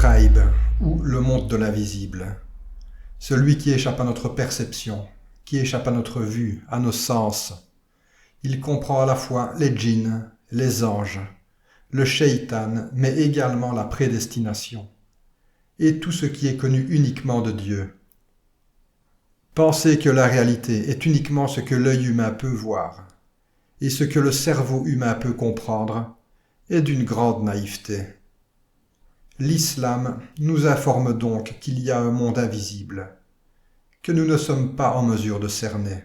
ghaib, ou le monde de l'invisible, celui qui échappe à notre perception, qui échappe à notre vue, à nos sens. Il comprend à la fois les djinns, les anges, le shaitan, mais également la prédestination, et tout ce qui est connu uniquement de Dieu. Penser que la réalité est uniquement ce que l'œil humain peut voir, et ce que le cerveau humain peut comprendre, est d'une grande naïveté. L'islam nous informe donc qu'il y a un monde invisible, que nous ne sommes pas en mesure de cerner.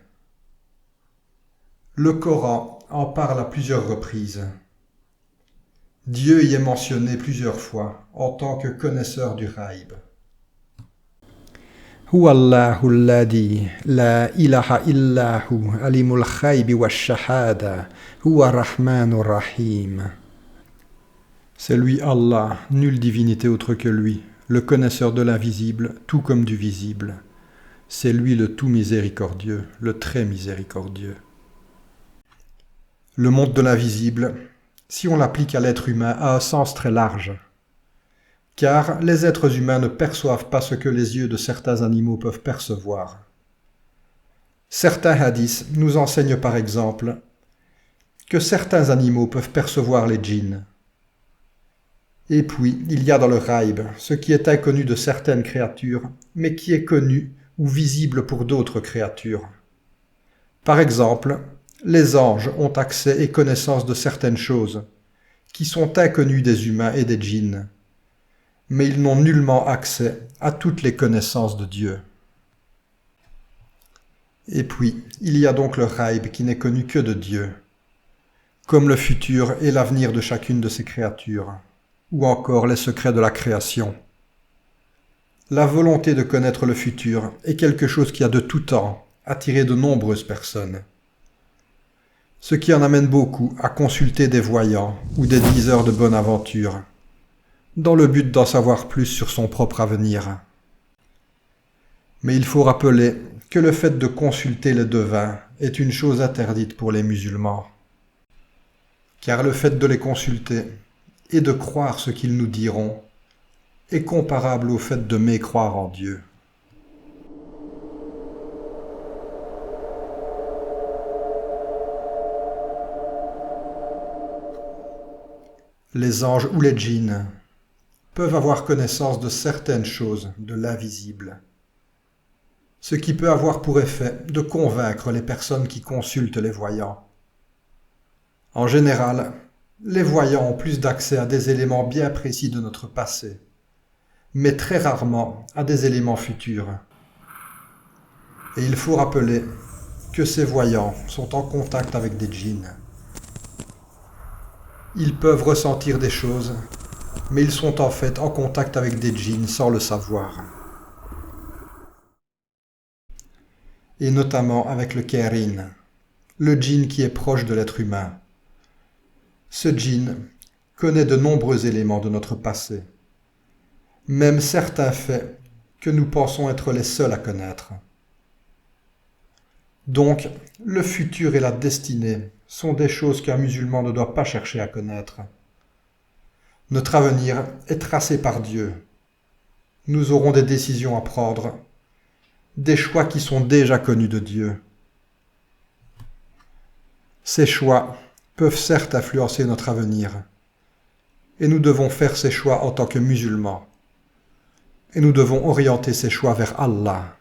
Le Coran en parle à plusieurs reprises. Dieu y est mentionné plusieurs fois en tant que connaisseur du ghaib. هو الله الذي لا إله إلا هو عليم الغيب والشهادة هو الرحمن الرحيم. C'est lui Allah, nulle divinité autre que lui, le connaisseur de l'invisible, tout comme du visible. C'est lui le tout miséricordieux, le très miséricordieux. Le monde de l'invisible, si on l'applique à l'être humain, a un sens très large. Car les êtres humains ne perçoivent pas ce que les yeux de certains animaux peuvent percevoir. Certains hadiths nous enseignent par exemple que certains animaux peuvent percevoir les djinns. Et puis, il y a dans le ghaib ce qui est inconnu de certaines créatures, mais qui est connu ou visible pour d'autres créatures. Par exemple, les anges ont accès et connaissance de certaines choses, qui sont inconnues des humains et des djinns, mais ils n'ont nullement accès à toutes les connaissances de Dieu. Et puis, il y a donc le ghaib qui n'est connu que de Dieu, comme le futur et l'avenir de chacune de ces créatures, ou encore les secrets de la création. La volonté de connaître le futur est quelque chose qui a de tout temps attiré de nombreuses personnes, ce qui en amène beaucoup à consulter des voyants ou des diseurs de bonne aventure, dans le but d'en savoir plus sur son propre avenir. Mais il faut rappeler que le fait de consulter les devins est une chose interdite pour les musulmans, car le fait de les consulter et de croire ce qu'ils nous diront est comparable au fait de mécroire en Dieu. Les anges ou les djinns peuvent avoir connaissance de certaines choses de l'invisible, ce qui peut avoir pour effet de convaincre les personnes qui consultent les voyants. En général, les voyants ont plus d'accès à des éléments bien précis de notre passé, mais très rarement à des éléments futurs. Et il faut rappeler que ces voyants sont en contact avec des djinns. Ils peuvent ressentir des choses, mais ils sont en fait en contact avec des djinns sans le savoir. Et notamment avec le Kérin, le djinn qui est proche de l'être humain. Ce djinn connaît de nombreux éléments de notre passé, même certains faits que nous pensons être les seuls à connaître. Donc, le futur et la destinée sont des choses qu'un musulman ne doit pas chercher à connaître. Notre avenir est tracé par Dieu. Nous aurons des décisions à prendre, des choix qui sont déjà connus de Dieu. Ces choix peuvent certes influencer notre avenir, et nous devons faire ces choix en tant que musulmans, et nous devons orienter ces choix vers Allah.